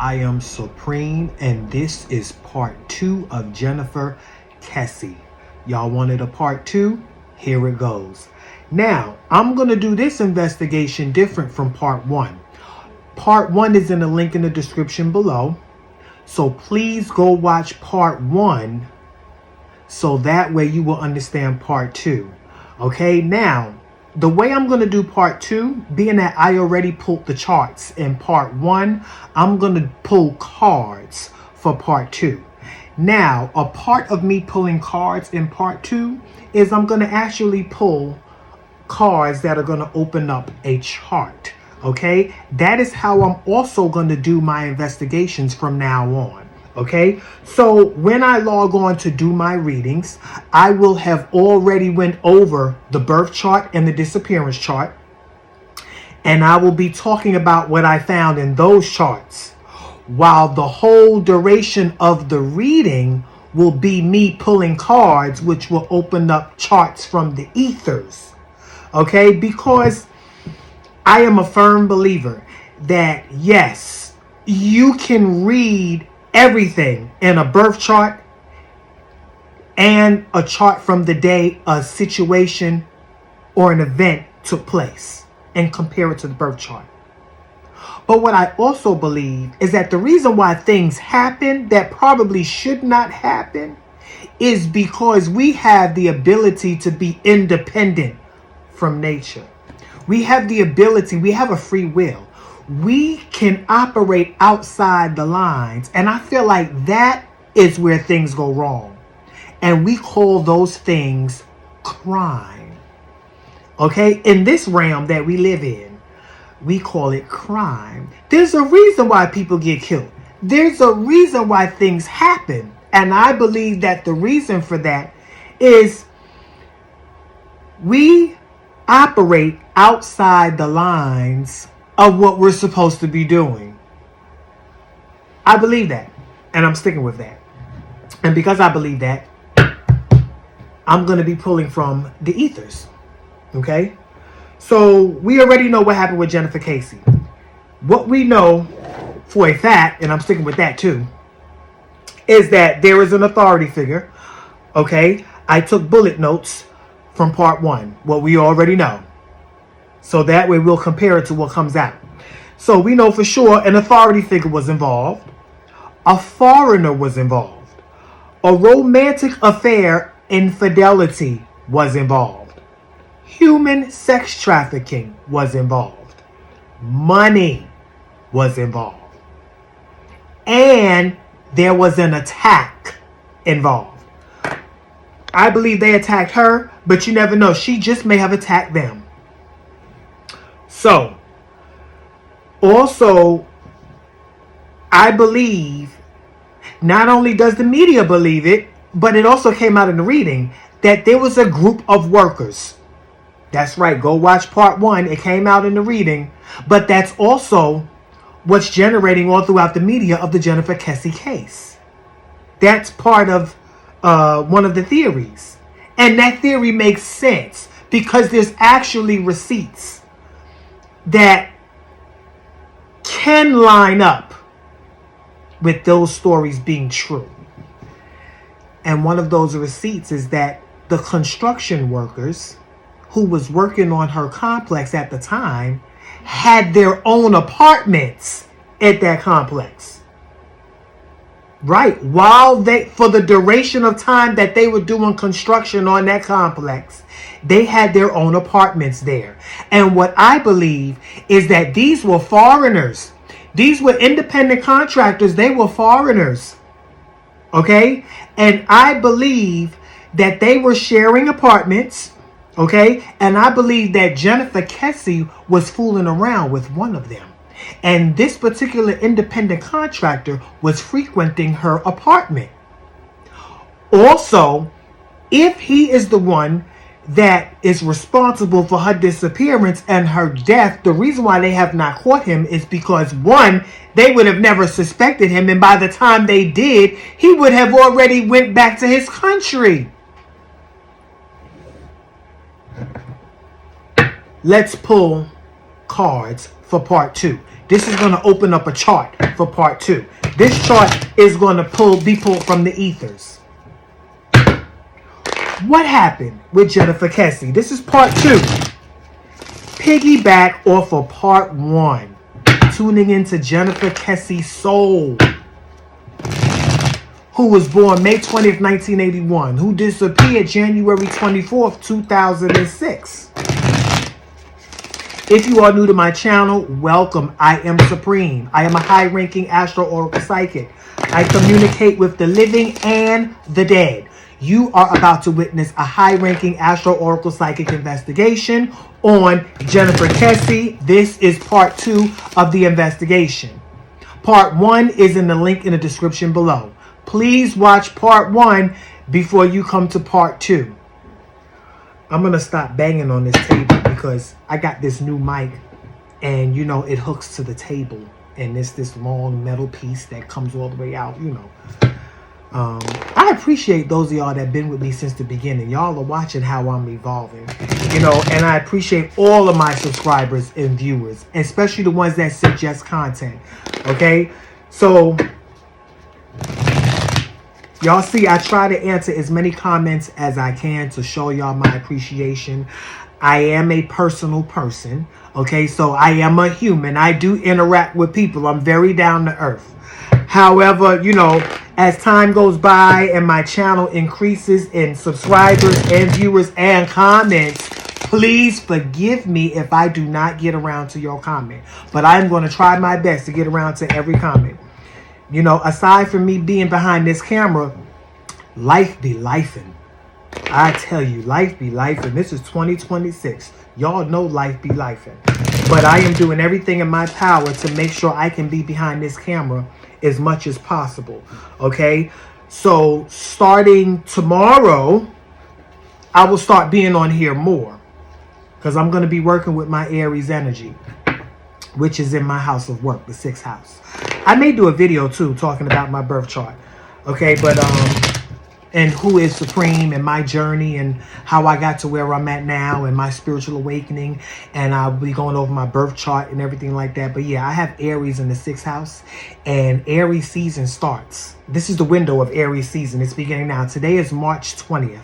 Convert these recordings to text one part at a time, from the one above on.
I am Supreme, and this is part 2 of Jennifer Kesse. Y'all wanted a part 2? Here it goes. Now, I'm going to do this investigation different from part 1. Part 1 is in the link in the description below. So please go watch part 1 so that way you will understand part 2. Okay, now, the way I'm going to do part 2, being that I already pulled the charts in part 1, I'm going to pull cards for part 2. Now, a part of me pulling cards in part 2 is I'm going to actually pull cards that are going to open up a chart. Okay, that is how I'm also going to do my investigations from now on. Okay, so when I log on to do my readings, I will have already went over the birth chart and the disappearance chart, and I will be talking about what I found in those charts, while the whole duration of the reading will be me pulling cards, which will open up charts from the ethers. Okay, because I am a firm believer that yes, you can read everything in a birth chart and a chart from the day a situation or an event took place and compare it to the birth chart. But what I also believe is that the reason why things happen that probably should not happen is because we have the ability to be independent from nature. We have the ability, we have a free will. We can operate outside the lines. And I feel like that is where things go wrong. And we call those things crime. Okay? In this realm that we live in, we call it crime. There's a reason why people get killed. There's a reason why things happen. And I believe that the reason for that is we operate outside the lines of what we're supposed to be doing. I believe that, and I'm sticking with that. And because I believe that, I'm going to be pulling from the ethers. Okay? So we already know what happened with Jennifer Kesse. What we know for a fact, and I'm sticking with that too, is that there is an authority figure. Okay? I took bullet notes from part 1, what we already know. So that way we'll compare it to what comes out. So we know for sure an authority figure was involved. A foreigner was involved. A romantic affair, infidelity was involved. Human sex trafficking was involved. Money was involved. And there was an attack involved. I believe they attacked her, but you never know. She just may have attacked them. So, also, I believe, not only does the media believe it, but it also came out in the reading, that there was a group of workers. That's right, go watch part 1. It came out in the reading, but that's also what's generating all throughout the media of the Jennifer Kesse case. That's part of one of the theories. And that theory makes sense because there's actually receipts that can line up with those stories being true. And one of those receipts is that the construction workers who was working on her complex at the time had their own apartments at that complex. Right, for the duration of time that they were doing construction on that complex, they had their own apartments there. And what I believe is that these were foreigners. These were independent contractors. They were foreigners. Okay? And I believe that they were sharing apartments. Okay? And I believe that Jennifer Kesse was fooling around with one of them. And this particular independent contractor was frequenting her apartment. Also, if he is the one that is responsible for her disappearance and her death, the reason why they have not caught him is because, one, they would have never suspected him, and by the time they did, he would have already went back to his country. Let's pull cards for part 2. This is going to open up a chart for part 2. This chart is going to be pulled from the ethers. What happened with Jennifer Kesse? This is part 2. Piggyback off of part 1. Tuning into Jennifer Kesse's soul, who was born May 20th, 1981, who disappeared January 24th, 2006. If you are new to my channel, welcome. I am Supreme. I am a high-ranking astro oracle psychic. I communicate with the living and the dead. You are about to witness a high-ranking astro oracle psychic investigation on Jennifer Kesse. This is part 2 of the investigation. Part 1 is in the link in the description below. Please watch part 1 before you come to part 2. I'm going to stop banging on this table because I got this new mic and, you know, it hooks to the table. And it's this long metal piece that comes all the way out, you know. I appreciate those of y'all that have been with me since the beginning. Y'all are watching how I'm evolving, you know, and I appreciate all of my subscribers and viewers, especially the ones that suggest content. Okay, so y'all see, I try to answer as many comments as I can to show y'all my appreciation. I am a personal person. Okay, so I am a human. I do interact with people. I'm very down to earth. However, you know, as time goes by and my channel increases in subscribers and viewers and comments, please forgive me if I do not get around to your comment. But I'm going to try my best to get around to every comment. You know, aside from me being behind this camera, life be lifing. I tell you, life be lifing. This is 2026. Y'all know life be lifing. But I am doing everything in my power to make sure I can be behind this camera as much as possible. Okay, so starting tomorrow, I will start being on here more because I'm going to be working with my Aries energy, which is in my house of work, the 6th house. I may do a video too talking about my birth chart. Okay, but and who is supreme and my journey and how I got to where I'm at now and my spiritual awakening, and I'll be going over my birth chart and everything like that. But yeah, I have Aries in the 6th house, and Aries season starts. This is the window of Aries season. It's beginning now. Today is March 20th,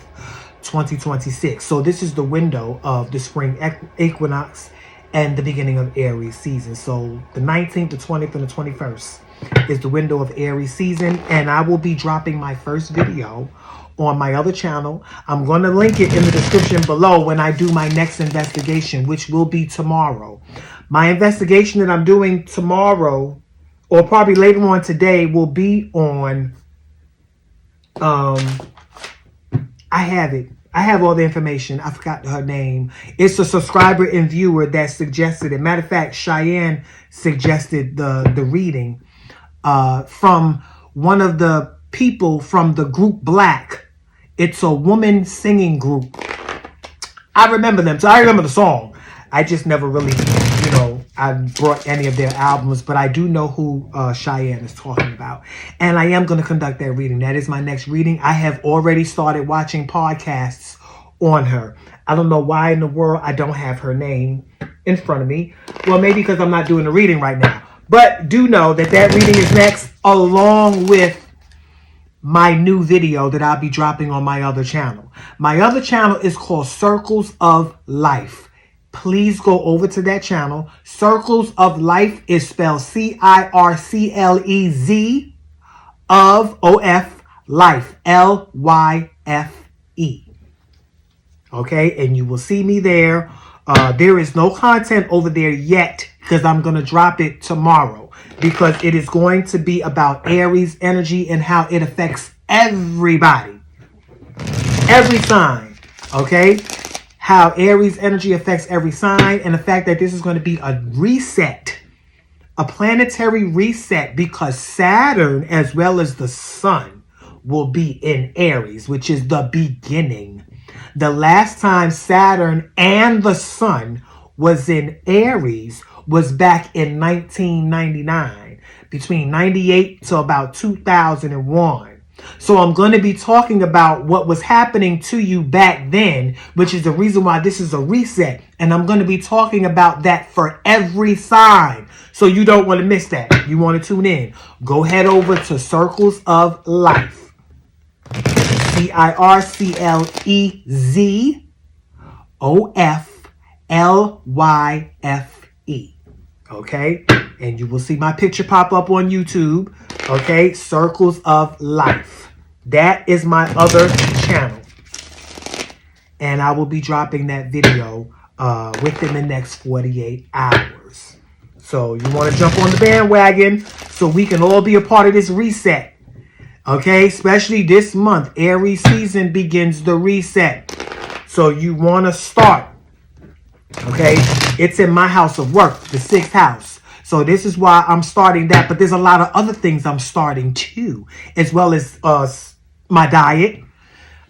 2026. So this is the window of the spring equinox and the beginning of Aries season. So the 19th, the 20th, and the 21st is the window of Aries season, and I will be dropping my first video on my other channel. I'm going to link it in the description below when I do my next investigation, which will be tomorrow. My investigation that I'm doing tomorrow, or probably later on today, will be on I have it. I have all the information. I forgot her name. It's a subscriber and viewer that suggested it. Matter of fact, Cheyenne suggested the reading from one of the people from the group Black. It's a woman singing group. I remember them. So I remember the song. I just never really, you know, I brought any of their albums, but I do know who Cheyenne is talking about. And I am going to conduct that reading. That is my next reading. I have already started watching podcasts on her. I don't know why in the world I don't have her name in front of me. Well, maybe because I'm not doing the reading right now. But do know that that reading is next, along with my new video that I'll be dropping on my other channel. My other channel is called Circles of Life. Please go over to that channel. Circles of Life is spelled C-I-R-C-L-E-Z of O-F Life, L-Y-F-E. Okay, and you will see me there. There is no content over there yet because I'm going to drop it tomorrow, because it is going to be about Aries energy and how it affects everybody, every sign. Okay, how Aries energy affects every sign, and the fact that this is going to be a reset, a planetary reset, because Saturn as well as the sun will be in Aries, which is the beginning. The last time Saturn and the sun was in Aries was back in 1999, between 98 to about 2001. So I'm going to be talking about what was happening to you back then, which is the reason why this is a reset. And I'm going to be talking about that for every sign. So you don't want to miss that. You want to tune in. Go head over to Circles of Life. CirclesOfLyfe. Okay? And you will see my picture pop up on YouTube. Okay? Circles of Life. That is my other channel. And I will be dropping that video within the next 48 hours. So you want to jump on the bandwagon so we can all be a part of this reset. Okay? Especially this month. Aries season begins the reset. So you want to start. Okay? It's in my house of work, the 6th house. So this is why I'm starting that. But there's a lot of other things I'm starting too. As well as my diet.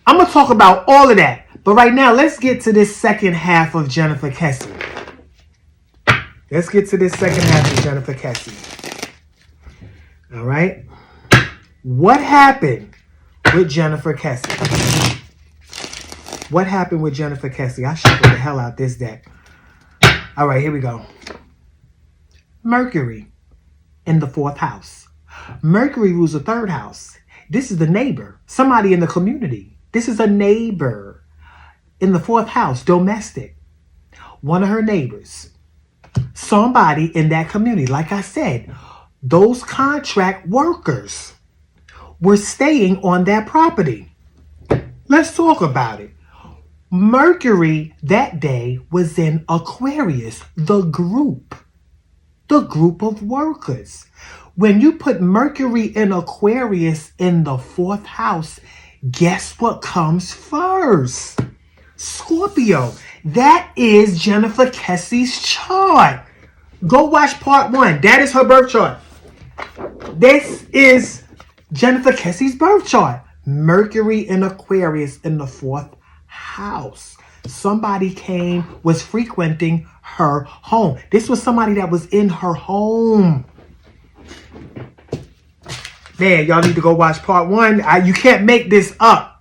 I'm going to talk about all of that. But right now, let's get to this second half of Jennifer Kesse. Let's get to this second half of Jennifer Kesse. All right? What happened with Jennifer Kesse? What happened with Jennifer Kesse? I shuffled the hell out this deck. All right, here we go. Mercury in the 4th house. Mercury rules the 3rd house. This is the neighbor, somebody in the community. This is a neighbor in the 4th house, domestic. One of her neighbors, somebody in that community. Like I said, those contract workers were staying on that property. Let's talk about it. Mercury that day was in Aquarius, the group of workers. When you put Mercury in Aquarius in the 4th house, guess what comes first? Scorpio. That is Jennifer Kesse's chart. Go watch part 1. That is her birth chart. This is Jennifer Kesse's birth chart. Mercury in Aquarius in the 4th house. Somebody was frequenting her home. This was somebody that was in her home. Man, y'all need to go watch part 1. You can't make this up.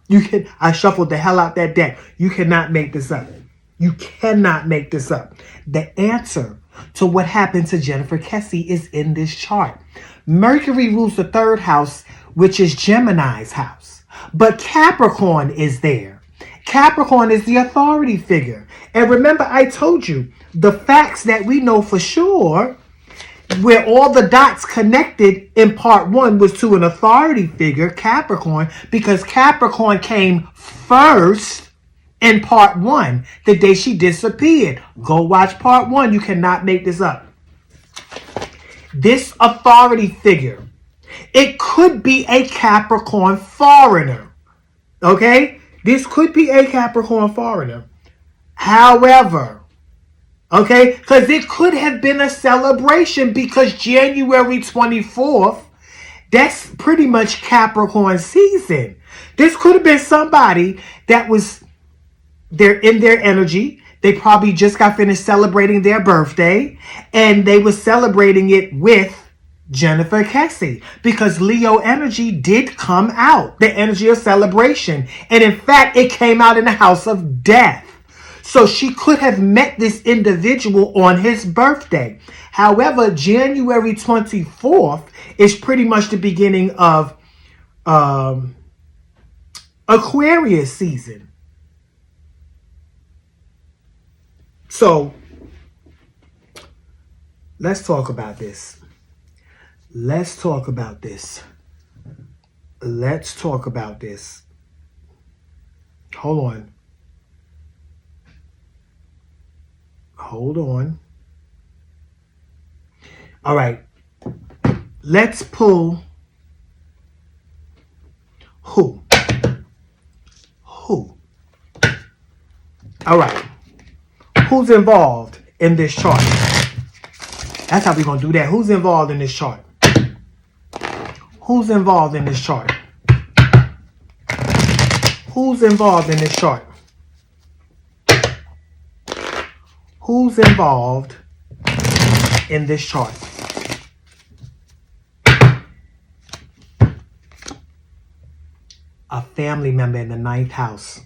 I shuffled the hell out that deck. You cannot make this up. You cannot make this up. The answer to what happened to Jennifer Kesse is in this chart. Mercury rules the 3rd house, which is Gemini's house. But Capricorn is there. Capricorn is the authority figure. And remember, I told you, the facts that we know for sure, where all the dots connected in part 1 was to an authority figure, Capricorn, because Capricorn came first in part 1, the day she disappeared. Go watch part 1. You cannot make this up. This authority figure, it could be a Capricorn foreigner. Okay? This could be a Capricorn foreigner. However, okay, because it could have been a celebration, because January 24th, that's pretty much Capricorn season. This could have been somebody that was there in their energy. They probably just got finished celebrating their birthday, and they were celebrating it with Jennifer Kesse, because Leo energy did come out, the energy of celebration. And in fact, it came out in the house of death. So she could have met this individual on his birthday. However, January 24th is pretty much the beginning of Aquarius season. So let's talk about this. Let's talk about this. Let's talk about this. Hold on. Hold on. All right. Let's pull who? Who? All right. Who's involved in this chart? That's how we're going to do that. Who's involved in this chart? Who's involved in this chart? Who's involved in this chart? Who's involved in this chart? A family member in the 9th house.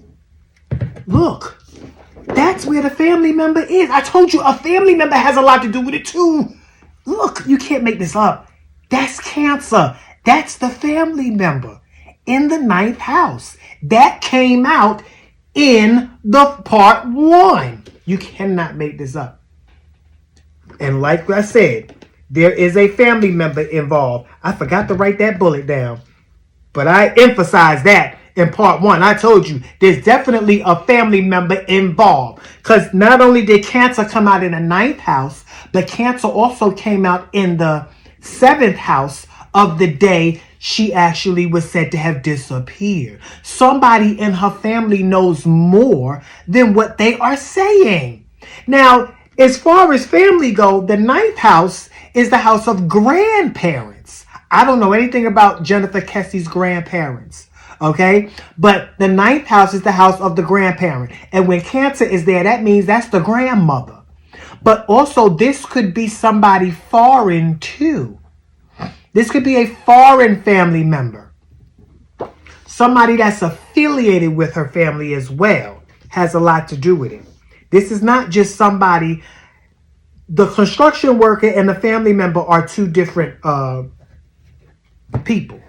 Look, that's where the family member is. I told you a family member has a lot to do with it too. Look, you can't make this up. That's Cancer. That's the family member in the ninth house. That came out in the part 1. You cannot make this up. And like I said, there is a family member involved. I forgot to write that bullet down, but I emphasized that in part 1. I told you there's definitely a family member involved, because not only did Cancer come out in the ninth house, but Cancer also came out in the 7th house of the day she actually was said to have disappeared. Somebody in her family knows more than what they are saying. Now, as far as family go, the ninth house is the house of grandparents. I don't know anything about Jennifer Kesse's grandparents, okay? But the ninth house is the house of the grandparent. And when Cancer is there, that means that's the grandmother. But also, this could be somebody foreign too. This could be a foreign family member. Somebody that's affiliated with her family as well has a lot to do with it. This is not just somebody. The construction worker and the family member are two different people.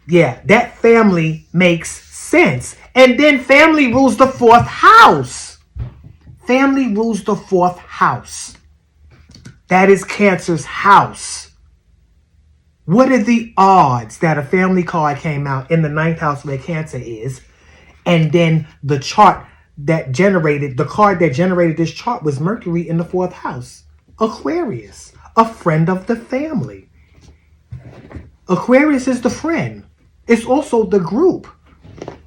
Yeah, that family makes sense. And then family rules the 4th house. Family rules the 4th house. That is Cancer's house. What are the odds that a family card came out in the 9th house where Cancer is, and then the chart that generated, the card that generated this chart was Mercury in the 4th house? Aquarius, a friend of the family. Aquarius is the friend. It's also the group.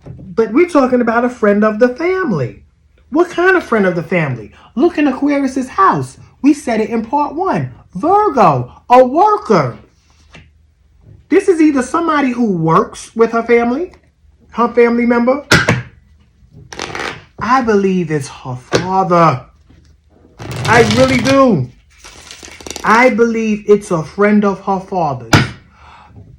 But we're talking about a friend of the family. What kind of friend of the family? Look in Aquarius's house. We said it in part 1. Virgo, a worker. This is either somebody who works with her family member. I believe it's her father. I really do. I believe it's a friend of her father's.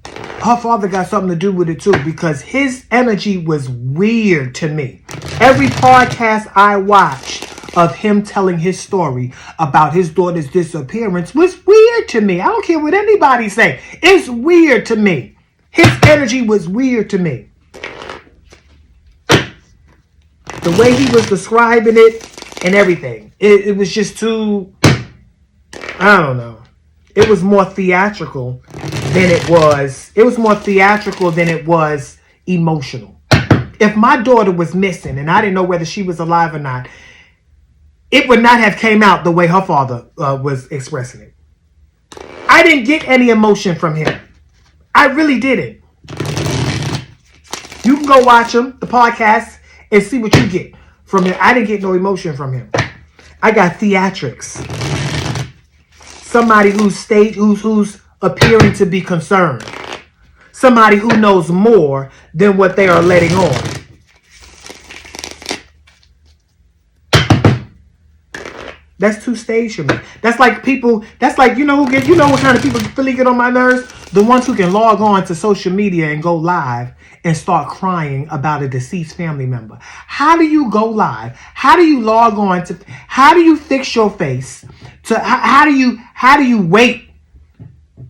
Her father got something to do with it too, because his energy was weird to me. Every podcast I watched of him telling his story about his daughter's disappearance was weird to me. I don't care what anybody say. It's weird to me. His energy was weird to me. The way he was describing it and everything. It was just too, I don't know. It was more theatrical than it was. It was more theatrical than it was emotional. If my daughter was missing and I didn't know whether she was alive or not, it would not have came out the way her father was expressing it. I didn't get any emotion from him. I really didn't. You can go watch him, the podcast, and see what you get from him. I didn't get no emotion from him. I got theatrics. Somebody who's appearing to be concerned. Somebody who knows more than what they are letting on. That's too staged for me. That's like people, that's like, you know what kind of people really get on my nerves? The ones who can log on to social media and go live and start crying about a deceased family member. How do you go live? How do you log on to, how do you fix your face? To how do you wait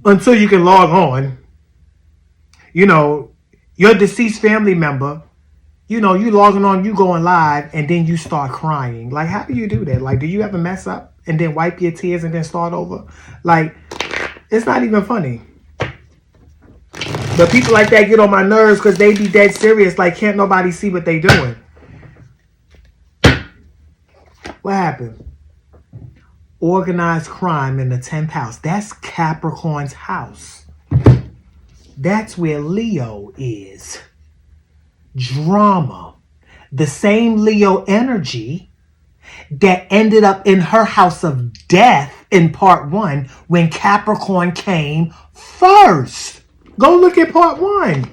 until you can log on? You know, your deceased family member, you know, you logging on, you going live, and then you start crying. Like, how do you do that? Like, do you ever mess up and then wipe your tears and then start over? Like, it's not even funny. But people like that get on my nerves because they be dead serious. Like, can't nobody see what they doing? What happened? Organized crime in the 10th house. That's Capricorn's house. That's where Leo is. Drama. The same Leo energy that ended up in her house of death in part 1 when Capricorn came first. Go look at part 1.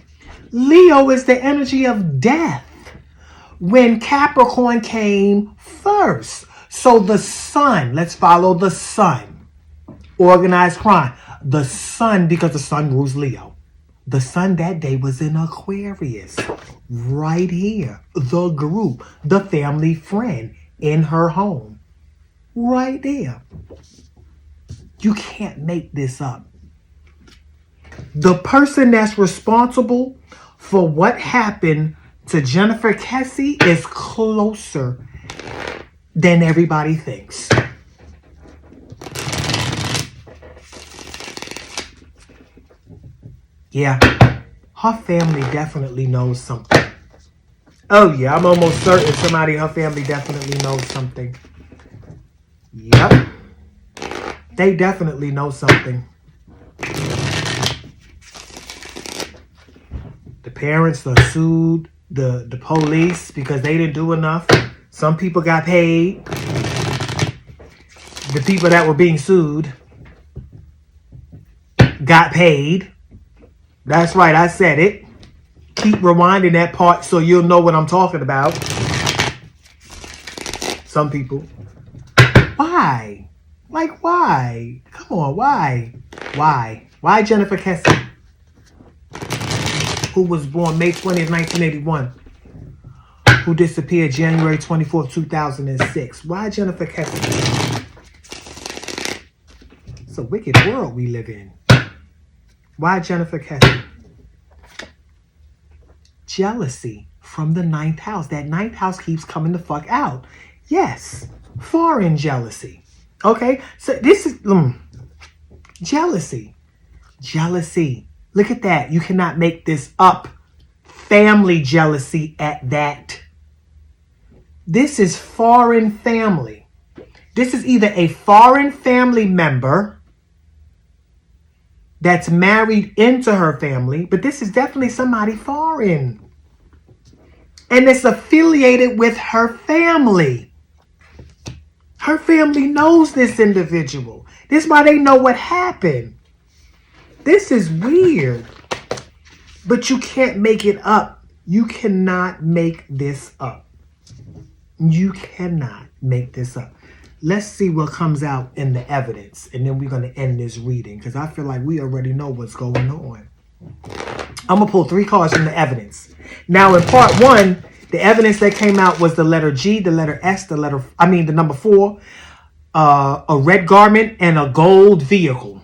Leo is the energy of death when Capricorn came first. So the sun, let's follow the sun. Organized crime. The sun, because the sun rules Leo. The sun that day was in Aquarius. Right here. The group. The family friend in her home. Right there. You can't make this up. The person that's responsible for what happened to Jennifer Kesse is closer than everybody thinks. Yeah, her family definitely knows something. Oh yeah, I'm almost certain somebody in her family definitely knows something. Yep. They definitely know something. The parents are sued the police because they didn't do enough. Some people got paid. The people that were being sued got paid. That's right, I said it. Keep rewinding that part so you'll know what I'm talking about. Some people. Why? Like, why? Come on, why? Why? Why Jennifer Kesse, who was born May 20th, 1981, who disappeared January 24th, 2006? Why Jennifer Kesse? It's a wicked world we live in. Why Jennifer Kesse? Jealousy from the 9th house. That 9th house keeps coming the fuck out. Yes, foreign jealousy. Okay, so this is jealousy. Jealousy. Look at that. You cannot make this up. Family jealousy at that. This is foreign family. This is either a foreign family member that's married into her family, but this is definitely somebody foreign. And it's affiliated with her family. Her family knows this individual. This is why they know what happened. This is weird. But you can't make it up. You cannot make this up. You cannot make this up. Let's see what comes out in the evidence. And then we're going to end this reading, because I feel like we already know what's going on. I'm going to pull 3 cards from the evidence. Now, in part 1, the evidence that came out was the letter G, the letter S, the number 4, a red garment, and a gold vehicle.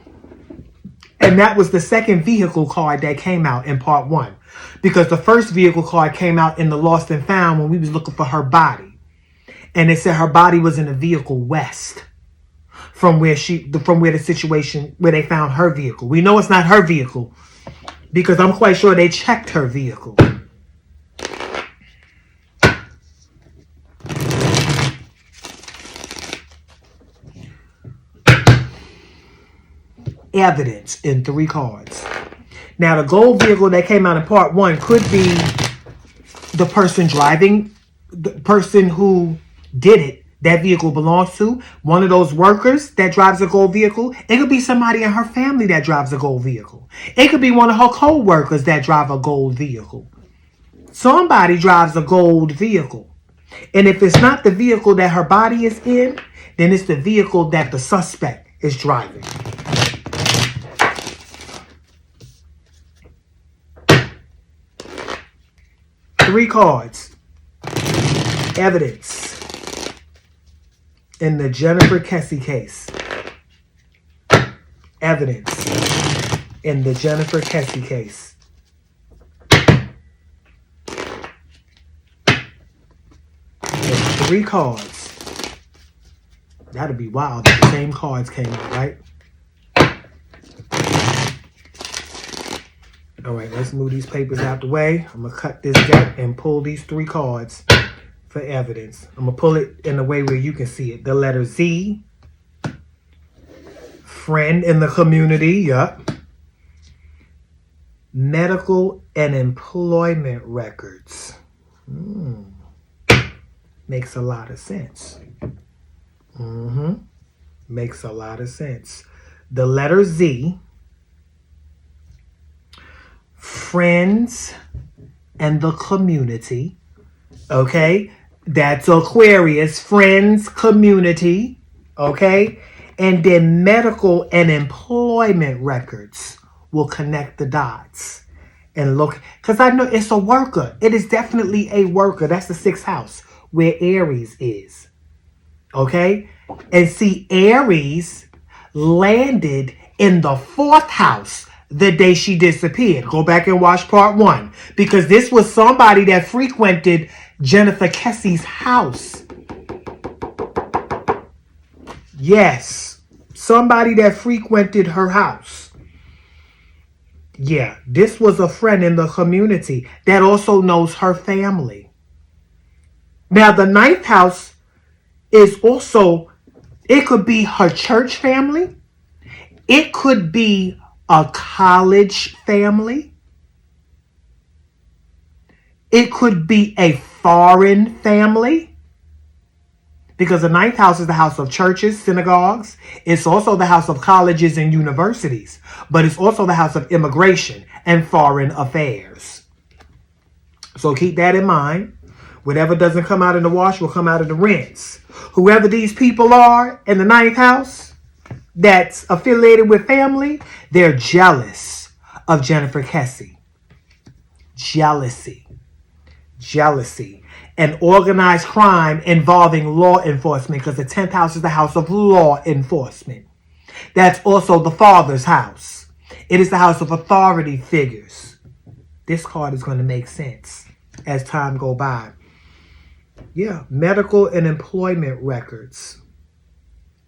And that was the second vehicle card that came out in part 1. Because the first vehicle card came out in the lost and found when we was looking for her body. And it said her body was in a vehicle west from where the situation where they found her vehicle. We know it's not her vehicle because I'm quite sure they checked her vehicle. Evidence in 3 cards. Now, the gold vehicle that came out in part 1 could be the person driving, the person who did it, that vehicle belongs to, one of those workers that drives a gold vehicle. It could be somebody in her family that drives a gold vehicle. It could be one of her co-workers that drive a gold vehicle. Somebody drives a gold vehicle. And if it's not the vehicle that her body is in, then it's the vehicle that the suspect is driving. Three cards. Evidence in the Jennifer Kesse case. Evidence in the Jennifer Kesse case. There's 3 cards. That'd be wild if the same cards came out, right? All right, let's move these papers out the way. I'm going to cut this deck and pull these 3 cards for evidence. I'm going to pull it in a way where you can see it. The letter Z. Friend in the community. Yup. Medical and employment records. Makes a lot of sense. Makes a lot of sense. The letter Z. Friends and the community. Okay? That's Aquarius. Friends, community. Okay? And then medical and employment records will connect the dots. And look, because I know it's a worker. It is definitely a worker. That's the 6th house where Aries is. Okay? And see, Aries landed in the 4th house the day she disappeared. Go back and watch part 1, because this was somebody that frequented Jennifer Kesse's house. Yes, somebody that frequented her house. Yeah, this was a friend in the community that also knows her family. Now, the 9th house is also, it could be her church family. It could be a college family. It could be a foreign family. Because the 9th house is the house of churches, synagogues. It's also the house of colleges and universities. But it's also the house of immigration and foreign affairs. So keep that in mind. Whatever doesn't come out in the wash will come out in the rinse. Whoever these people are in the 9th house that's affiliated with family, they're jealous of Jennifer Kesse. Jealousy. And organized crime involving law enforcement, because the 10th house is the house of law enforcement. That's also the father's house. It is the house of authority figures. This card is going to make sense as time go by. Yeah, medical and employment records.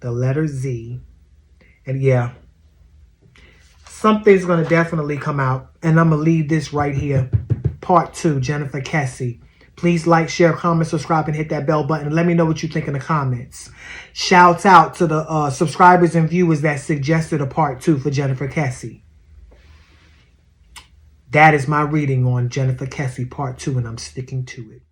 The letter Z. And yeah, something's going to definitely come out. And I'm going to leave this right here. Part 2, Jennifer Kesse. Please like, share, comment, subscribe, and hit that bell button. Let me know what you think in the comments. Shouts out to the subscribers and viewers that suggested a part 2 for Jennifer Kesse. That is my reading on Jennifer Kesse part 2, and I'm sticking to it.